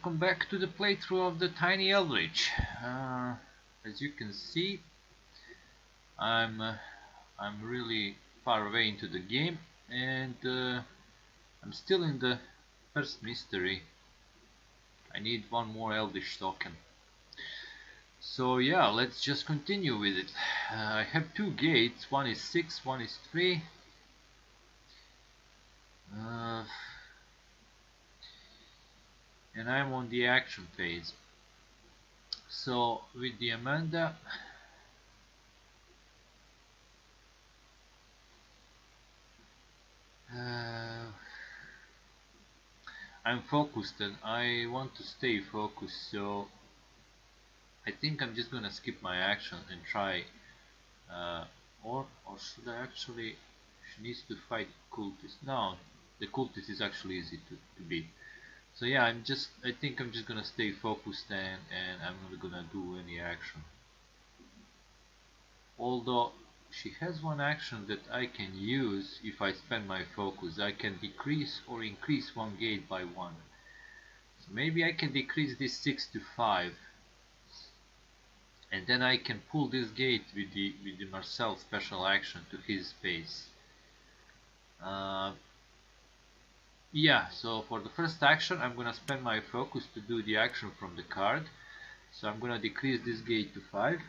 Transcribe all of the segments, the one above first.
welcome back to the playthrough of the Tiny Eldritch. As you can see, I'm really far away into the game, and I'm still in the first mystery. I need one more Eldritch token. So yeah, let's just continue with it. I have two gates, one is 6, one is 3. And I'm on the action phase. So with the Amanda, I'm focused and I want to stay focused, so I think I'm just gonna skip my action and try or should I actually, she needs to fight cultist. No, the cultist is actually easy to beat. So yeah, I think I'm just gonna stay focused and I'm not gonna do any action. Although she has one action that I can use if I spend my focus. I can decrease or increase one gate by 1. So maybe I can decrease this 6 to 5. And then I can pull this gate with the Marcel special action to his space. Yeah, so for the first action I'm gonna spend my focus to do the action from the card. So I'm gonna decrease this gate to 5.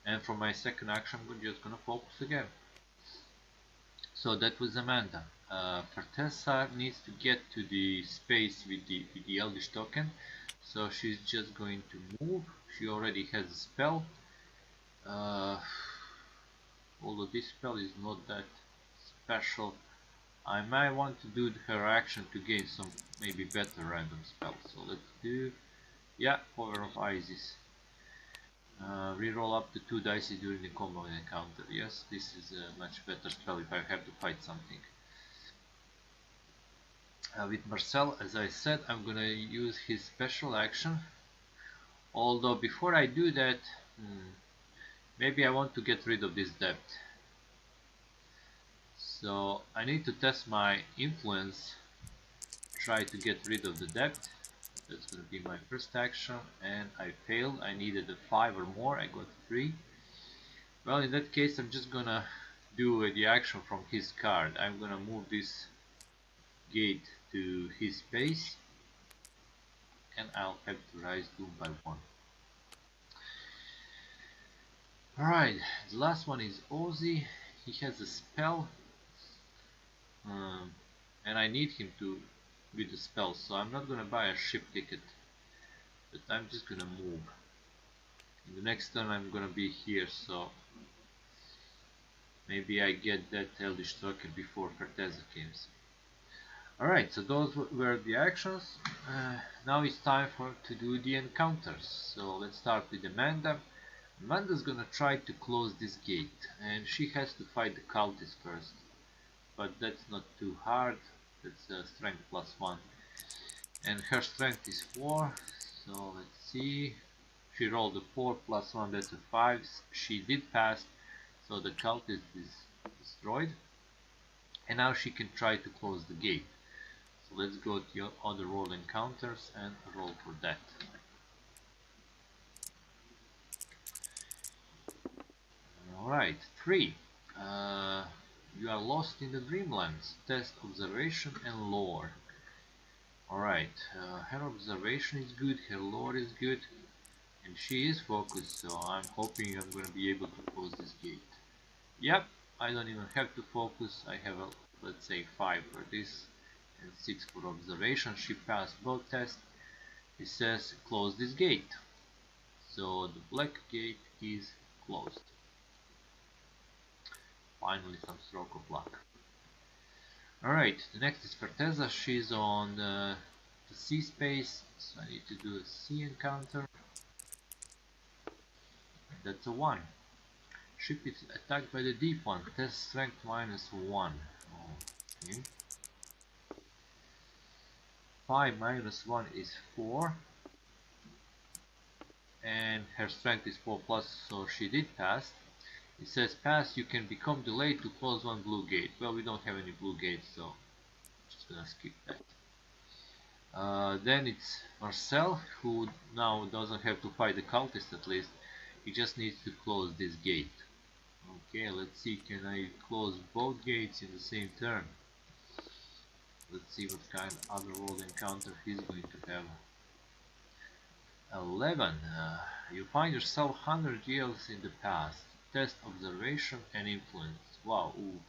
And for my second action I'm just gonna focus again. So that was Amanda. Fartessa needs to get to the space with the Eldritch token. So she's just going to move. She already has a spell. Although this spell is not that special, I might want to do her action to gain some maybe better random spells. So let's do, yeah, Power of Isis. Reroll up to 2 dice during the combo encounter. Yes, this is a much better spell if I have to fight something. With Marcel, as I said, I'm gonna use his special action. Although before I do that, maybe I want to get rid of this debt. So I need to test my influence, try to get rid of the debt. That's going to be my first action, and I failed. I needed a 5 or more. I got 3. Well, in that case I'm just gonna do the action from his card. I'm gonna move this gate to his space, and I'll have to rise Doom by 1. Alright, the last one is Ozzy. He has a spell, and I need him to with the spell, so I'm not gonna buy a ship ticket, but I'm just gonna move. In the next turn I'm gonna be here, so maybe I get that Eldritch token before Fartessa comes. Alright, so those were the actions. Now it's time to do the encounters. So let's start with Amanda. Amanda's gonna try to close this gate, and she has to fight the cultist first. But that's not too hard. That's strength +1. And her strength is 4. So let's see. She rolled a 4 +1, that's a 5. She did pass, so the cultist is destroyed. And now she can try to close the gate. So let's go to your other roll encounters and roll for that. Alright, 3. You are lost in the dreamlands. Test observation and lore. Alright, her observation is good, her lore is good, and she is focused, so I'm hoping I'm going to be able to close this gate. Yep, I don't even have to focus. I have a, let's say, 5 for this and 6 for observation. She passed both tests. It says close this gate. So the black gate is closed. Finally some stroke of luck. Alright, the next is Fartessa. She's on the sea space, so I need to do a sea encounter. That's a 1. Ship is attacked by the deep one. Test strength -1. Okay. 5 -1 is 4. And her strength is 4+, so she did pass. It says pass, you can become delayed to close 1 blue gate. Well, we don't have any blue gates, so I'm just gonna skip that. Then it's Marcel, who now doesn't have to fight the cultist at least. He just needs to close this gate. Okay, let's see, can I close both gates in the same turn? Let's see what kind of otherworld encounter he's going to have. 11. You find yourself 100 years in the past. Test observation and influence. Wow, ooh.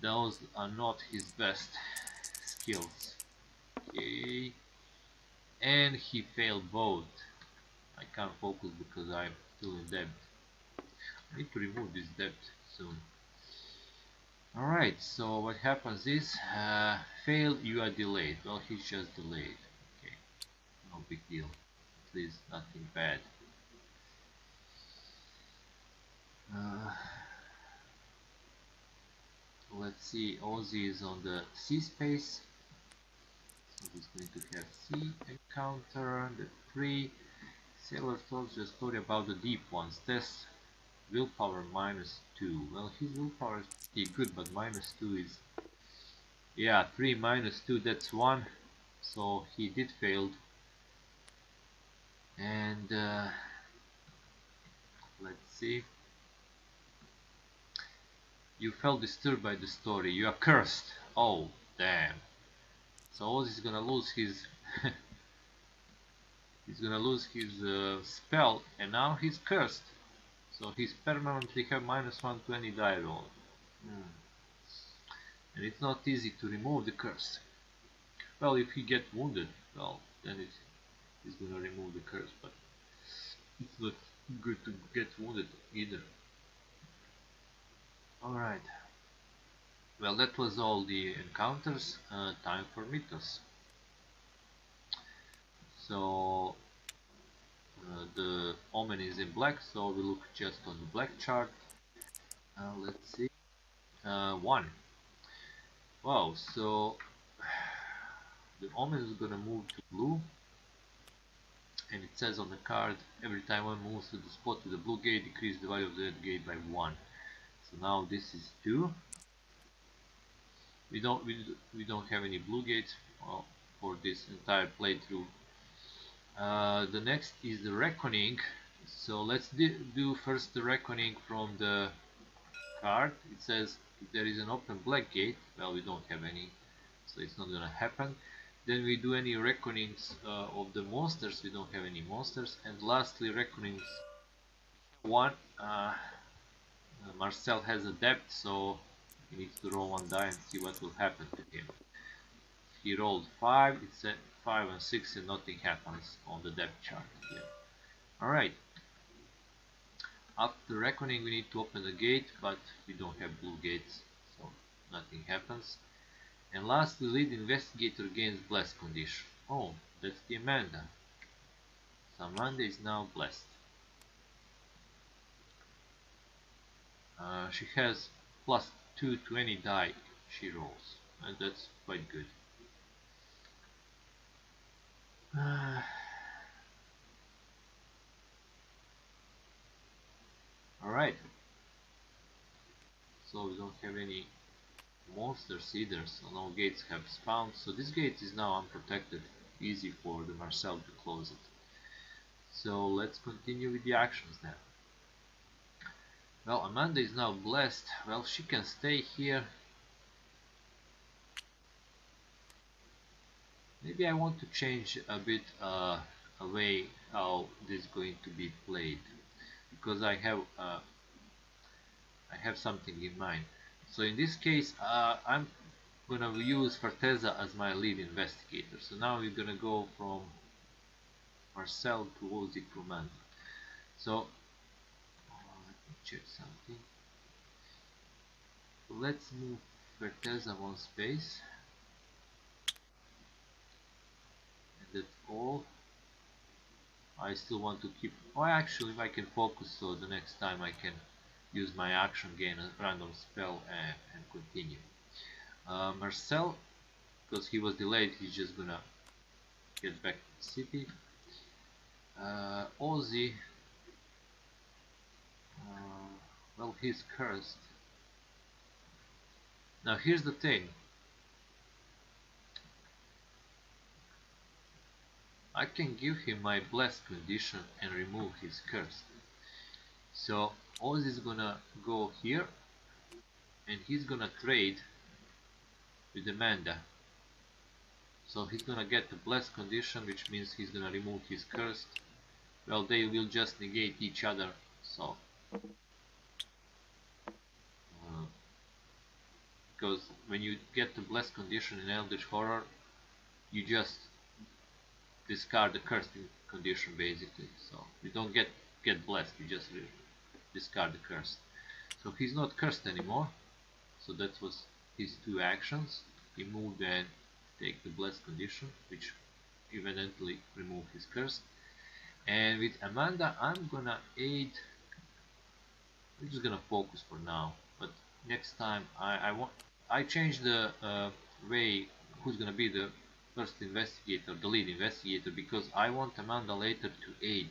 Those are not his best skills. Okay. And he failed both. I can't focus because I'm still in debt. I need to remove this debt soon. Alright, so what happens is, failed, you are delayed. Well, he's just delayed. Okay, no big deal. At least nothing bad. Let's see, Ozzy is on the sea space. So he's going to have sea encounter, the 3. Sailor tells you a story about the deep ones. Test willpower -2. Well, his willpower is pretty good, but -2 is... Yeah, 3 -2, that's 1. So he did failed. And let's see. You felt disturbed by the story. You are cursed. Oh, damn. So Oz is gonna lose his... he's gonna lose his spell, and now he's cursed. So he's permanently have -1 to any die roll. And it's not easy to remove the curse. Well, if he gets wounded, well, then he's gonna remove the curse, but it's not good to get wounded either. Alright. Well, that was all the encounters. Time for mythos. So the omen is in black, so we look just on the black chart. Let's see. 1. Wow, so the omen is gonna move to blue, and it says on the card, every time one moves to the spot with the blue gate, decrease the value of that gate by 1. So now this is 2. We don't have any blue gates for this entire playthrough. The next is the reckoning. So let's do first the reckoning from the card. It says if there is an open black gate, well, we don't have any, so it's not gonna happen. Then we do any reckonings of the monsters. We don't have any monsters. And lastly, reckonings 1. Marcel has a depth, so he needs to roll 1 die and see what will happen to him. He rolled 5, it's at 5 and 6 and nothing happens on the depth chart here. Alright. After reckoning we need to open the gate, but we don't have blue gates, so nothing happens. And lastly, lead investigator gains blessed condition. Oh, that's the Amanda. So Amanda is now blessed. She has +2 to any die she rolls, and that's quite good. Alright, so we don't have any monsters either, so no gates have spawned, so this gate is now unprotected, easy for the Marcel to close it. So let's continue with the actions now. Well, Amanda is now blessed. Well, she can stay here. Maybe I want to change a bit a way how this is going to be played, because I have something in mind. So in this case, I'm gonna use Farteza as my lead investigator. So now we're gonna go from Marcel to Ozzy to Amanda. So let me check something. Let's move Farteza 1 space. That's all. I still want to keep... Oh, actually, if I can focus, so the next time I can use my action, gain a random spell, and continue. Marcel, because he was delayed, he's just gonna get back to the city. Ozzy, well, he's cursed. Now here's the thing. I can give him my blessed condition and remove his curse. So Oz is gonna go here and he's gonna trade with Amanda. So he's gonna get the blessed condition, which means he's gonna remove his cursed. Well, they will just negate each other. So because when you get the blessed condition in Eldritch Horror, you just discard the cursed condition basically. So you don't get blessed, you just discard the curse. So he's not cursed anymore. So that was his two actions. He moved and take the blessed condition, which evidently remove his curse. And with Amanda, I'm gonna aid. I'm just gonna focus for now, but next time I change the way who's gonna be the first investigator, the lead investigator, because I want Amanda later to aid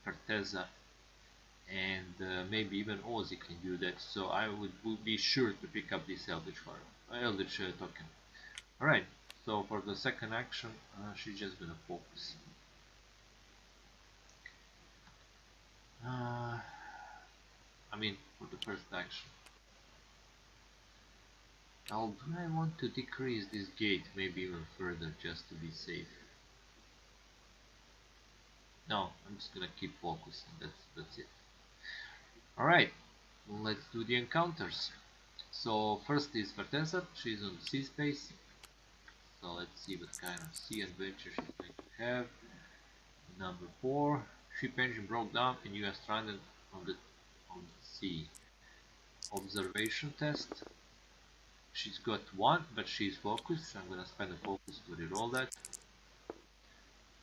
Corteza, and maybe even Ozzy can do that. So I would be sure to pick up this Eldritch token. Alright, so for the second action, she's just gonna focus. I mean, for the first action. Now, do I want to decrease this gate maybe even further just to be safe? No, I'm just gonna keep focusing. That's it. Alright, let's do the encounters. So first is Verteza, she's on sea space. So let's see what kind of sea adventure she's going to have. Number 4, ship engine broke down and you are stranded on the sea. Observation test. She's got 1, but she's focused. So I'm gonna spend a focus to reroll that.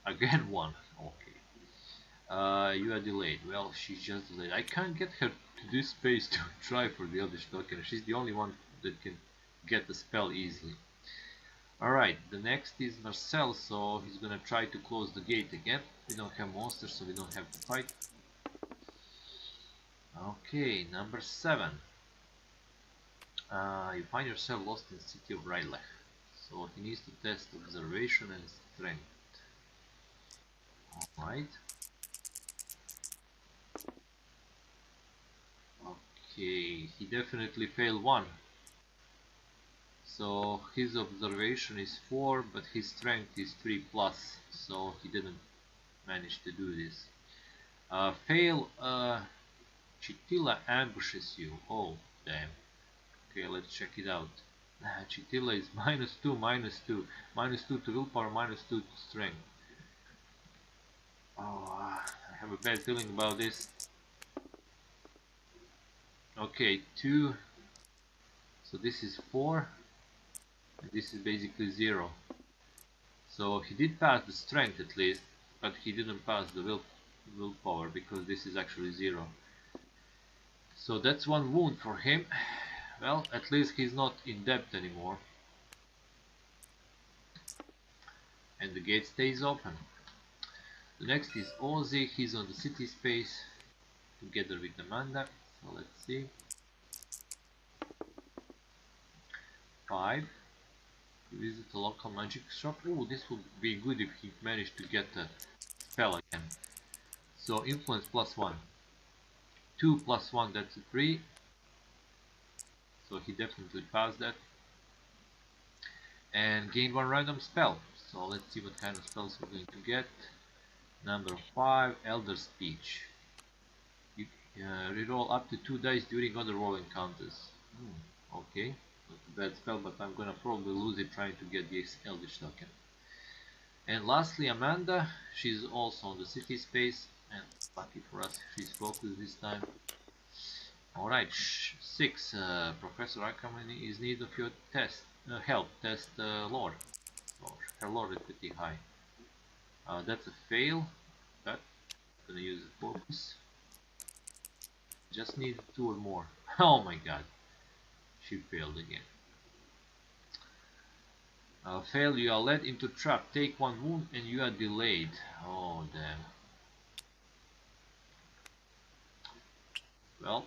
Again 1. Okay. You are delayed. Well, she's just delayed. I can't get her to this space to try for the Eldritch token. She's the only one that can get the spell easily. Alright, the next is Marcel, so he's gonna try to close the gate again. We don't have monsters, so we don't have to fight. Okay, number 7. You find yourself lost in the city of Rylech. So he needs to test observation and strength. Alright. Okay, he definitely failed 1. So his observation is 4, but his strength is 3+, so he didn't manage to do this. Fail, Chitilla ambushes you. Oh, damn. Okay, let's check it out. Chitilla is -2, -2. -2 to willpower, -2 to strength. Oh, I have a bad feeling about this. Okay, 2. So this is 4. And this is basically 0. So he did pass the strength at least, but he didn't pass the willpower because this is actually 0. So that's 1 wound for him. Well, at least he's not in debt anymore. And the gate stays open. The next is Ozzy. He's on the city space together with Amanda. So let's see. 5. Visit a local magic shop. Oh, this would be good if he managed to get a spell again. So influence +1. 2 + 1, that's a 3. So he definitely passed that. And gain 1 random spell. So let's see what kind of spells we're going to get. Number 5, Elder Speech. You reroll up to 2 dice during other roll encounters. Okay, not a bad spell, but I'm gonna probably lose it trying to get the Eldritch token. And lastly, Amanda. She's also on the city space, and lucky for us, she's focused this time. Alright, 6. Professor Ackerman is in need of your help. Test lore. So her lore is pretty high. That's a fail, but I'm gonna use a focus. Just need 2 or more. Oh my god, she failed again. Fail, you are led into trap. Take 1 wound and you are delayed. Oh damn. Well,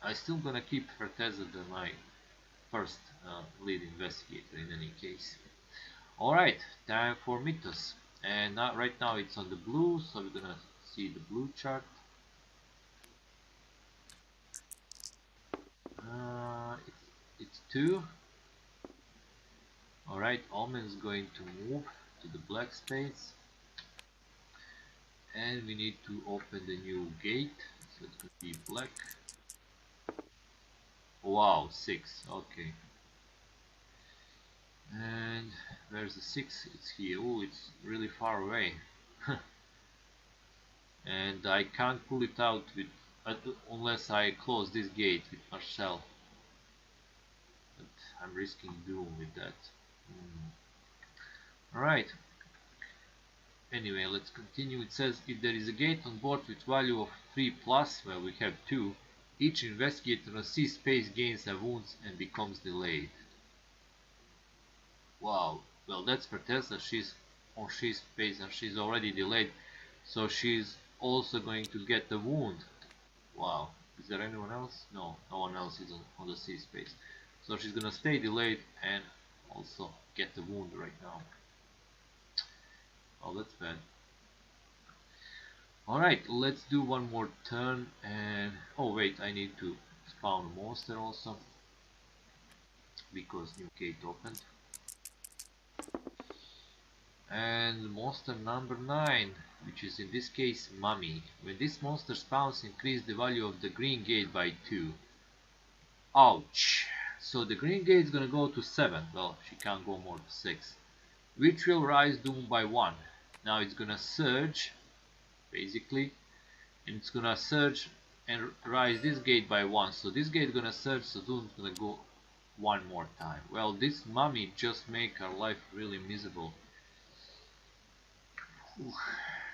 I'm still gonna keep Verteza as my first lead investigator in any case. Alright, time for Mythos. And now, right now it's on the blue, so we're gonna see the blue chart. It's 2. Alright, Omen is going to move to the black space. And we need to open the new gate, so it's going to be black. Wow, 6, okay. And where's the 6? It's here. Oh, it's really far away. And I can't pull it out with unless I close this gate with Marcel. But I'm risking doom with that. Alright. Anyway, let's continue. It says if there is a gate on board with value of 3 plus, well, we have 2, each investigator on C space gains a wound and becomes delayed. Wow, well, that's for Tesla. She's on C space and she's already delayed, so she's also going to get the wound. Wow, is there anyone else? No, no one else is on the C space, so she's gonna stay delayed and also get the wound right now. Oh, that's bad. Alright, let's do one more turn. And oh wait, I need to spawn a monster also, because new gate opened. And monster number 9, which is in this case Mummy. When this monster spawns, increase the value of the green gate by 2. Ouch! So the green gate is gonna go to 7. Well, she can't go more to 6. Which will rise doom by 1. Now it's gonna surge, basically, and it's gonna surge and rise this gate by 1. So this gate is gonna surge, so doom is gonna go 1 more time. Well, this Mummy just make our life really miserable.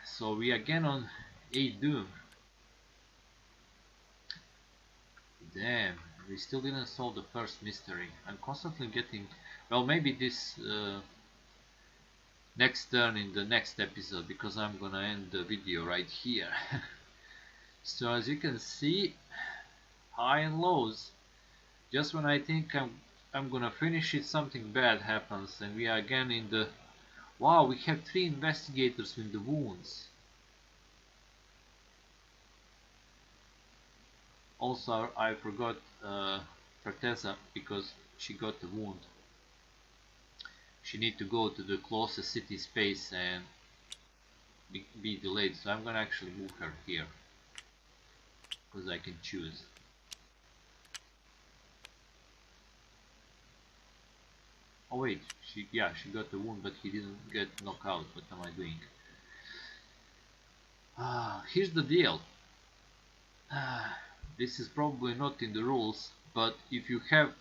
So we again on 8 doom. Damn, we still didn't solve the first mystery. I'm constantly getting, well, maybe this next turn in the next episode, because I'm gonna end the video right here. So as you can see, high and lows. Just when I think I'm gonna finish it, something bad happens and we are again in the... Wow, we have 3 investigators with the wounds. Also, I forgot Ferteza, because she got the wound. She need to go to the closest city space and be delayed, so I'm gonna actually move her here, because I can choose. Oh wait, she got the wound, but he didn't get knocked out. What am I doing? Here's the deal. This is probably not in the rules, but if you have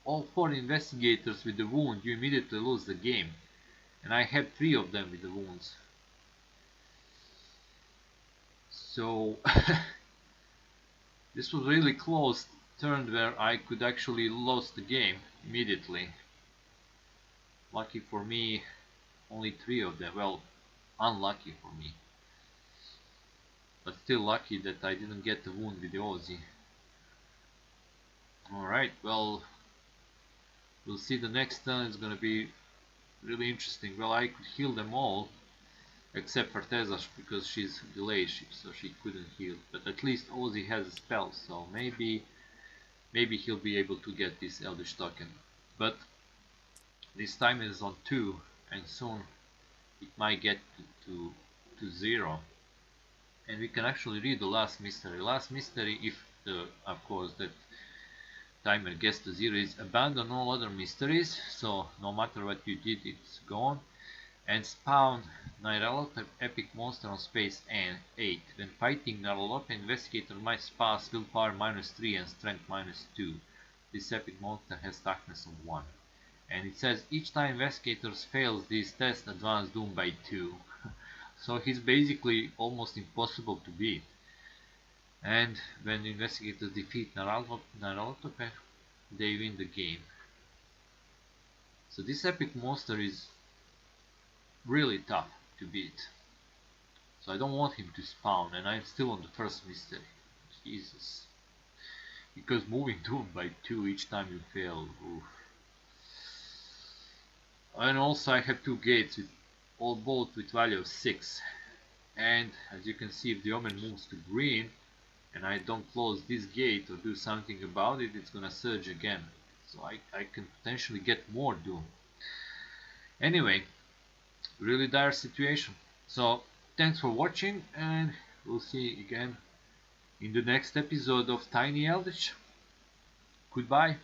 all 4 investigators with the wound, you immediately lose the game. And I have 3 of them with the wounds. So this was really close turn where I could actually lose the game immediately. Lucky for me, only 3 of them. Well, unlucky for me, but still lucky that I didn't get the wound with the Aussie. Alright, well, we'll see the next turn. It's gonna be really interesting. Well, I could heal them all except for Teza, because she's delayed, so she couldn't heal. But at least Aussie has a spell, so maybe he'll be able to get this Eldritch token. But this time is on 2, and soon it might get to 0. And we can actually read the last mystery. Last mystery, if of course that timer gets to 0, is abandon all other mysteries, so no matter what you did, it's gone. And spawn Nyarlathotep epic monster on space and 8. When fighting Nyarlathotep, investigator must pass willpower -3 and strength -2. This epic monster has toughness of 1. And it says each time investigators fails this test, advance doom by 2. So he's basically almost impossible to beat. And when the investigators defeat Nyarlathotep, they win the game. So this epic monster is really tough to beat. So I don't want him to spawn, and I'm still on the first mystery. Jesus. Because moving doom by 2 each time you fail. Oof. And also I have 2 gates with both with value of 6. And as you can see, if the omen moves to green and I don't close this gate or do something about it, it's gonna surge again. So I can potentially get more doom. Anyway, really dire situation. So thanks for watching, and we'll see you again in the next episode of Tiny Eldritch. Goodbye.